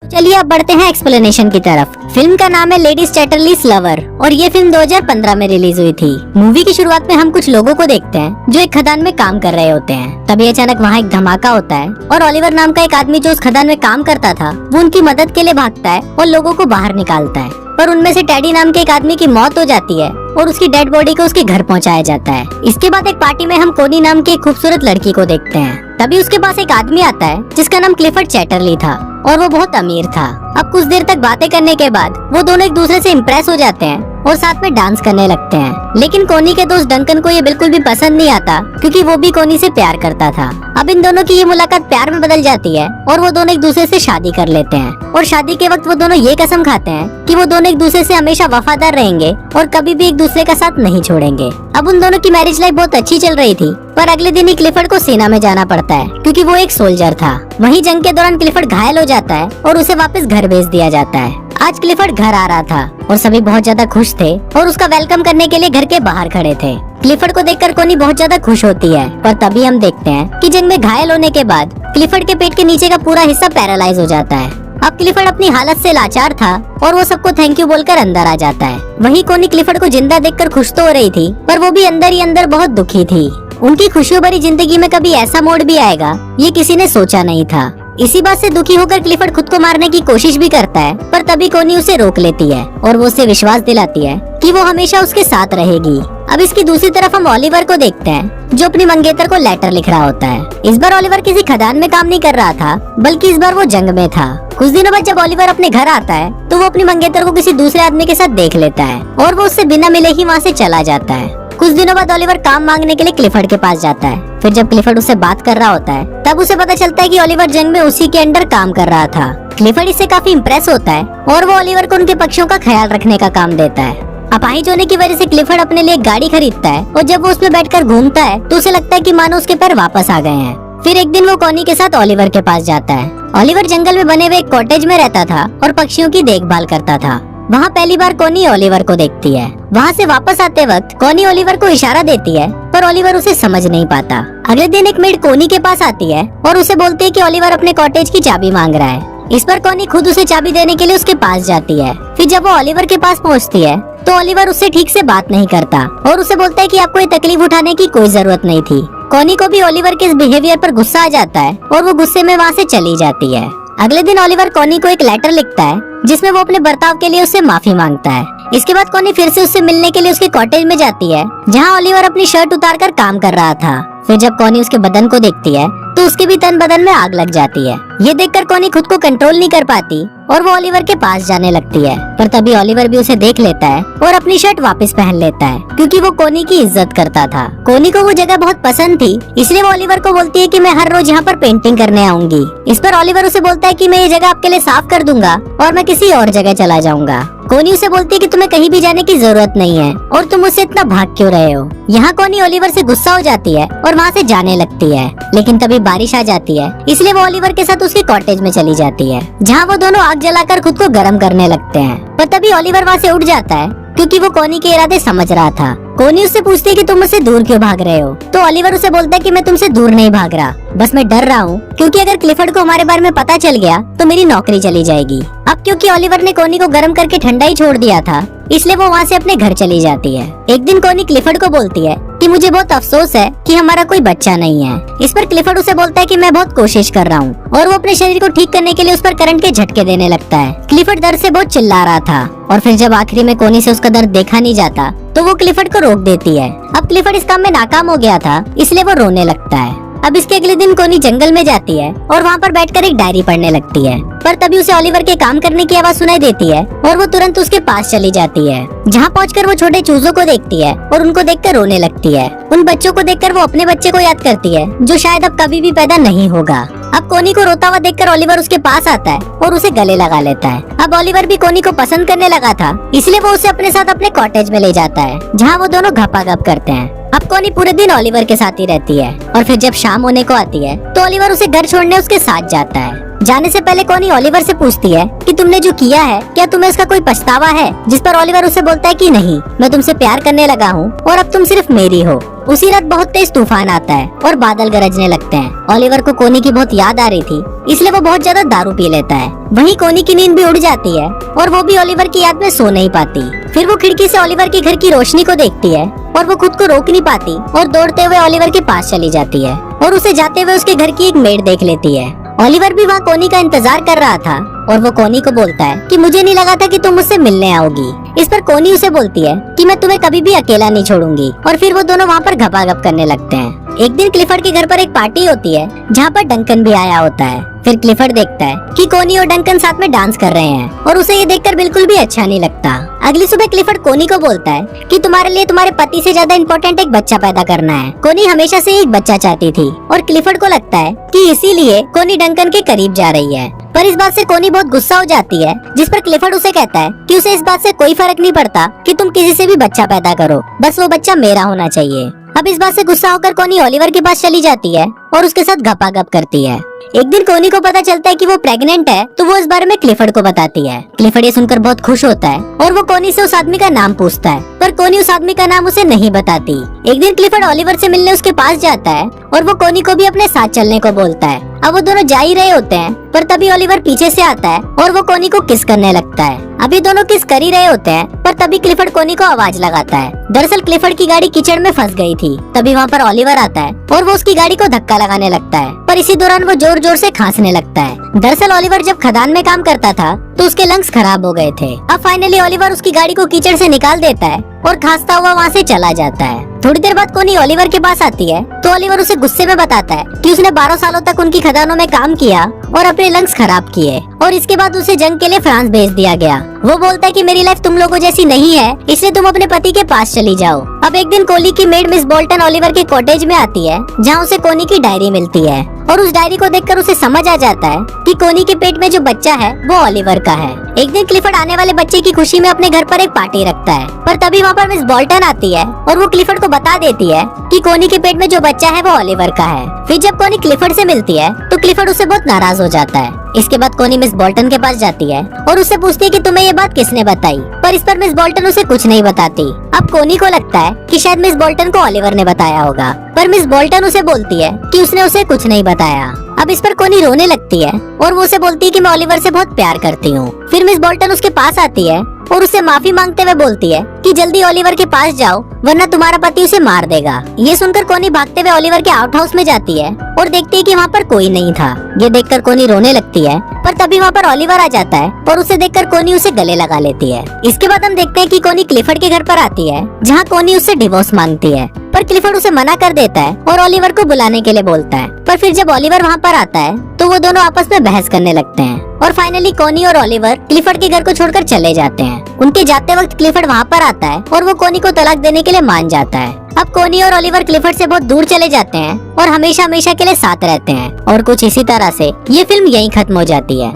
चलिए अब बढ़ते हैं एक्सप्लेनेशन की तरफ। फिल्म का नाम है लेडीज चैटरलीज लवर और ये फिल्म 2015 में रिलीज हुई थी। मूवी की शुरुआत में हम कुछ लोगों को देखते हैं जो एक खदान में काम कर रहे होते हैं। तभी अचानक वहाँ एक धमाका होता है और ओलिवर नाम का एक आदमी जो उस खदान में काम करता था वो उनकी मदद के लिए भागता है और लोगों को बाहर निकालता है। पर उनमें से टेडी नाम के एक आदमी की मौत हो जाती है और उसकी डेड बॉडी को उसके घर पहुंचाया जाता है। इसके बाद एक पार्टी में हम कोनी नाम की एक खूबसूरत लड़की को देखते हैं। तभी उसके पास एक आदमी आता है जिसका नाम क्लिफर्ड चैटरली था और वो बहुत अमीर था। अब कुछ देर तक बातें करने के बाद वो दोनों एक दूसरे से इम्प्रेस हो जाते हैं और साथ में डांस करने लगते हैं। लेकिन कोनी के दोस्त डंकन को ये बिल्कुल भी पसंद नहीं आता क्योंकि वो भी कोनी से प्यार करता था। अब इन दोनों की ये मुलाकात प्यार में बदल जाती है और वो दोनों एक दूसरे से शादी कर लेते हैं। और शादी के वक्त वो दोनों ये कसम खाते हैं कि वो दोनों एक दूसरे से हमेशा वफादार रहेंगे और कभी भी एक दूसरे का साथ नहीं छोड़ेंगे। अब उन दोनों की मैरिज लाइफ बहुत अच्छी चल रही थी, पर अगले दिन ही क्लिफर्ड को सेना में जाना पड़ता है क्योंकि वो एक सोल्जर था। वहीं जंग के दौरान क्लिफर्ड घायल हो जाता है और उसे वापस घर भेज दिया जाता है। आज क्लिफर्ड घर आ रहा था और सभी बहुत ज्यादा खुश थे और उसका वेलकम करने के लिए घर के बाहर खड़े थे। क्लिफर्ड को देखकर कोनी बहुत ज्यादा खुश होती है, पर तभी हम देखते हैं कि जंग में घायल होने के बाद क्लिफर्ड के पेट के नीचे का पूरा हिस्सा पैरालाइज हो जाता है। अब क्लिफर्ड अपनी हालत से लाचार था और वो सबको थैंक यू बोलकर अंदर आ जाता है। वहीं कोनी क्लिफर्ड को जिंदा देखकर खुश तो हो रही थी, पर वो भी अंदर ही अंदर बहुत दुखी थी। उनकी खुशियों भरी जिंदगी में कभी ऐसा मोड़ भी आएगा ये किसी ने सोचा नहीं था। इसी बात से दुखी होकर क्लिफर्ड खुद को मारने की कोशिश भी करता है, पर तभी कोनी उसे रोक लेती है और वो उसे विश्वास दिलाती है कि वो हमेशा उसके साथ रहेगी। अब इसकी दूसरी तरफ हम ओलिवर को देखते हैं जो अपनी मंगेतर को लेटर लिख रहा होता है। इस बार ओलिवर किसी खदान में काम नहीं कर रहा था, बल्कि इस बार वो जंग में था। कुछ दिनों बाद जब ओलिवर अपने घर आता है तो वो अपनी मंगेतर को किसी दूसरे आदमी के साथ देख लेता है और वो उससे बिना मिले ही वहाँ से चला जाता है। कुछ दिनों बाद ओलिवर काम मांगने के लिए क्लिफर्ड के पास जाता है। फिर जब क्लिफर्ड उससे बात कर रहा होता है तब उसे पता चलता है कि ओलिवर जंग में उसी के अंडर काम कर रहा था। क्लिफर्ड इससे काफी इम्प्रेस होता है और वो ओलिवर को उनके पक्षियों का ख्याल रखने का काम देता है। अपाहिज होने की वजह से क्लिफर्ड अपने लिए एक गाड़ी खरीदता है और जब वो उसमें बैठकर घूमता है तो उसे लगता है कि मानो उसके पैर वापस आ गए हैं। फिर एक दिन वो कोनी के साथ ओलिवर के पास जाता है। ओलिवर जंगल में बने हुए एक कॉटेज में रहता था और पक्षियों की देखभाल करता था। वहाँ पहली बार कोनी ओलिवर को देखती है। वहाँ से वापस आते वक्त कोनी ओलिवर को इशारा देती है, पर ओलिवर उसे समझ नहीं पाता। अगले दिन एक मेड कोनी के पास आती है और उसे बोलती है कि ओलिवर अपने कॉटेज की चाबी मांग रहा है। इस पर कोनी खुद उसे चाबी देने के लिए उसके पास जाती है। फिर जब वो ओलिवर के पास पहुँचती है तो ओलिवर उससे ठीक से बात नहीं करता और उसे बोलता है कि आपको ये तकलीफ उठाने की कोई जरूरत नहीं थी। कोनी को भी ओलिवर के इस बिहेवियर पर गुस्सा आ जाता है और वो गुस्से में वहाँ से चली जाती है। अगले दिन ओलिवर कोनी को एक लेटर लिखता है जिसमें वो अपने बर्ताव के लिए उससे माफी मांगता है। इसके बाद कोनी फिर से उससे मिलने के लिए उसके कॉटेज में जाती है जहाँ ओलिवर अपनी शर्ट उतारकर काम कर रहा था। फिर जब कोनी उसके बदन को देखती है तो उसके भी तन बदन में आग लग जाती है। ये देखकर कोनी खुद को कंट्रोल नहीं कर पाती और वो ओलिवर के पास जाने लगती है, पर तभी ओलिवर भी उसे देख लेता है और अपनी शर्ट वापस पहन लेता है क्योंकि वो कोनी की इज्जत करता था। कोनी को वो जगह बहुत पसंद थी, इसलिए वो ओलिवर को बोलती है कि मैं हर रोज यहाँ पर पेंटिंग करने आऊंगी। इस पर ओलिवर उसे बोलता है कि मैं ये जगह आपके लिए साफ कर दूंगा और मैं किसी और जगह चला जाऊंगा। कोनी उसे बोलती है कि तुम्हें कहीं भी जाने की जरूरत नहीं है और तुम मुझसे इतना भाग क्यों रहे हो। यहाँ कोनी ओलिवर से गुस्सा हो जाती है और वहाँ से जाने लगती है, लेकिन तभी बारिश आ जाती है, इसलिए वो ओलिवर के साथ उसके कॉटेज में चली जाती है जहाँ वो दोनों आग जलाकर खुद को गर्म करने लगते हैं। पर तभी ओलिवर वहाँ से उठ जाता है क्योंकि वो कोनी के इरादे समझ रहा था। कोनी उससे पूछती है कि तुम मुझसे दूर क्यों भाग रहे हो, तो ओलिवर उसे बोलता है कि मैं तुमसे दूर नहीं भाग रहा, बस मैं डर रहा हूँ क्योंकि अगर क्लिफर्ड को हमारे बारे में पता चल गया तो मेरी नौकरी चली जाएगी। अब क्योंकि ओलिवर ने कोनी को गर्म करके ठंडा ही छोड़ दिया था, इसलिए वो वहाँ से अपने घर चली जाती है। एक दिन कोनी क्लिफर्ड को बोलती है कि मुझे बहुत अफसोस है कि हमारा कोई बच्चा नहीं है। इस पर क्लिफर्ड उसे बोलता है कि मैं बहुत कोशिश कर रहा हूँ और वो अपने शरीर को ठीक करने के लिए उस पर करंट के झटके देने लगता है। क्लिफर्ड दर्द से बहुत चिल्ला रहा था और फिर जब आखिरी में कोनी से उसका दर्द देखा नहीं जाता तो वो क्लिफर्ड को रोक देती है। अब क्लिफर्ड इस काम में नाकाम हो गया था, इसलिए वो रोने लगता है। अब इसके अगले दिन कोनी जंगल में जाती है और वहाँ पर बैठकर एक डायरी पढ़ने लगती है, पर तभी उसे ओलिवर के काम करने की आवाज सुनाई देती है और वो तुरंत उसके पास चली जाती है, जहाँ पहुंचकर वो छोटे चूजों को देखती है और उनको देखकर रोने लगती है। उन बच्चों को देखकर वो अपने बच्चे को याद करती है जो शायद अब कभी भी पैदा नहीं होगा। अब कोनी को रोता हुआ देखकर ओलिवर उसके पास आता है और उसे गले लगा लेता है। अब ओलिवर भी कोनी को पसंद करने लगा था, इसलिए वो उसे अपने साथ अपने कॉटेज में ले जाता है जहाँ वो दोनों घपाघप करते हैं। अब कोनी पूरे दिन ओलिवर के साथ ही रहती है और फिर जब शाम होने को आती है तो ओलिवर उसे घर छोड़ने उसके साथ जाता है। जाने से पहले कोनी ओलिवर से पूछती है कि तुमने जो किया है क्या तुम्हें उसका कोई पछतावा है, जिस पर ओलिवर उसे बोलता है कि नहीं, मैं तुमसे प्यार करने लगा हूँ और अब तुम सिर्फ मेरी हो। उसी रात बहुत तेज तूफान आता है और बादल गरजने लगते हैं। ओलिवर को कोनी की बहुत याद आ रही थी, इसलिए वो बहुत ज्यादा दारू पी लेता है। वहीं कोनी की नींद भी उड़ जाती है और वो भी ओलिवर की याद में सो नहीं पाती। फिर वो खिड़की से ओलिवर के घर की रोशनी को देखती है और वो खुद को रोक नहीं पाती और दौड़ते हुए ओलिवर के पास चली जाती है और उसे जाते हुए उसके घर की एक मेड देख लेती है। ओलिवर भी वहाँ कोनी का इंतजार कर रहा था और वो कोनी को बोलता है कि मुझे नहीं लगा था कि तुम मुझसे मिलने आओगी। इस पर कोनी उसे बोलती है कि मैं तुम्हें कभी भी अकेला नहीं छोड़ूंगी और फिर वो दोनों वहाँ पर घपाघप करने लगते हैं। एक दिन क्लिफर्ड के घर पर एक पार्टी होती है जहाँ पर डंकन भी आया होता है। फिर क्लिफर्ड देखता है कि कोनी और डंकन साथ में डांस कर रहे हैं और उसे ये देखकर बिल्कुल भी अच्छा नहीं लगता। अगली सुबह क्लिफर्ड कोनी को बोलता है कि तुम्हारे लिए तुम्हारे पति से ज्यादा इम्पोर्टेंट एक बच्चा पैदा करना है। कोनी हमेशा से एक बच्चा चाहती थी और क्लिफर्ड को लगता है कि इसीलिए कोनी डंकन के करीब जा रही है। पर इस बात से कोनी बहुत गुस्सा हो जाती है, जिस पर क्लिफर्ड उसे कहता है कि उसे इस बात से कोई फर्क नहीं पड़ता कि तुम किसी से भी बच्चा पैदा करो, बस वो बच्चा मेरा होना चाहिए। अब इस बात से गुस्सा होकर कोनी ओलिवर के पास चली जाती है और उसके साथ घपाघप करती है। एक दिन कोनी को पता चलता है कि वो प्रेग्नेंट है, तो वो इस बारे में क्लिफर्ड को बताती है। क्लिफर्ड ये सुनकर बहुत खुश होता है और वो कोनी से उस आदमी का नाम पूछता है, पर कोनी उस आदमी का नाम उसे नहीं बताती। एक दिन क्लिफर्ड ओलिवर से मिलने उसके पास जाता है और वो कोनी को भी अपने साथ चलने को बोलता है। अब वो दोनों जा ही रहे होते हैं, पर तभी ओलिवर पीछे से आता है और वो कोनी को किस करने लगता है। अभी दोनों किस कर ही रहे होते हैं, पर तभी क्लिफर्ड कोनी को आवाज लगाता है। दरअसल क्लिफर्ड की गाड़ी कीचड़ में फंस गई थी। तभी वहाँ पर ओलिवर आता है और वो उसकी गाड़ी को धक्का लगाने लगता है, पर इसी दौरान वो जोर जोर से खांसने लगता है। दरअसल ओलिवर जब खदान में काम करता था तो उसके लंग्स खराब हो गए थे। अब फाइनली ओलिवर उसकी गाड़ी को कीचड़ से निकाल देता है और खांसता हुआ वहाँ से चला जाता है। थोड़ी देर बाद कोनी ओलिवर के पास आती है तो ओलिवर उसे गुस्से में बताता है कि उसने 12 सालों तक उनकी खदानों में काम किया और अपने लंग्स खराब किए और इसके बाद उसे जंग के लिए फ्रांस भेज दिया गया। वो बोलता है कि मेरी लाइफ तुम लोगों जैसी नहीं है, इसलिए तुम अपने पति के पास चली जाओ। अब एक दिन कोनी की मेड मिस बोल्टन ओलिवर के कॉटेज में आती है जहाँ उसे कोनी की डायरी मिलती है और उस डायरी को देखकर उसे समझ आ जाता है कि कोनी के पेट में जो बच्चा है वो ओलिवर का है। एक दिन क्लिफर्ड आने वाले बच्चे की खुशी में अपने घर पर एक पार्टी रखता है, पर तभी वहाँ पर मिस बोल्टन आती है और वो क्लिफर्ड को बता देती है कि कोनी के पेट में जो बच्चा है वो ओलिवर का है। फिर जब कोनी क्लिफर्ड से मिलती है तो क्लिफर्ड उससे बहुत नाराज हो जाता है। इसके बाद कोनी मिस बोल्टन के पास जाती है और उससे पूछती है कि तुम्हें ये बात किसने बताई, पर इस पर मिस बोल्टन उसे कुछ नहीं बताती। अब कोनी को लगता है कि शायद मिस बोल्टन को ओलिवर ने बताया होगा, पर मिस बोल्टन उसे बोलती है कि उसने उसे कुछ नहीं बताया। अब इस पर कोनी रोने लगती है और वो उसे बोलती है कि मैं ओलिवर से बहुत प्यार करती हूँ। फिर मिस बोल्टन उसके पास आती है और उससे माफी मांगते हुए बोलती है कि जल्दी ओलिवर के पास जाओ वरना तुम्हारा पति उसे मार देगा। ये सुनकर कोनी भागते हुए ओलिवर के आउट हाउस में जाती है और देखती है कि वहाँ पर कोई नहीं था। ये देखकर कोनी रोने लगती है, पर तभी वहाँ पर ओलिवर आ जाता है और उसे देखकर कोनी उसे गले लगा लेती है। इसके बाद हम देखते हैं कि कोनी क्लिफर्ड के घर पर आती है जहाँ कोनी उससे डिवोर्स मांगती है, पर क्लिफर्ड उसे मना कर देता है और ओलिवर को बुलाने के लिए बोलता है। पर फिर जब ओलिवर वहाँ पर आता है तो वो दोनों आपस में बहस करने लगते हैं और फाइनली कोनी और ओलिवर क्लिफर्ड के घर को छोड़कर चले जाते हैं। उनके जाते वक्त क्लिफर्ड वहाँ पर आता है और वो कोनी को तलाक देने के लिए मान जाता है। अब कोनी और ओलिवर क्लिफर्ड से बहुत दूर चले जाते हैं और हमेशा हमेशा के लिए साथ रहते हैं और कुछ इसी तरह से ये फिल्म यहीं खत्म हो जाती है।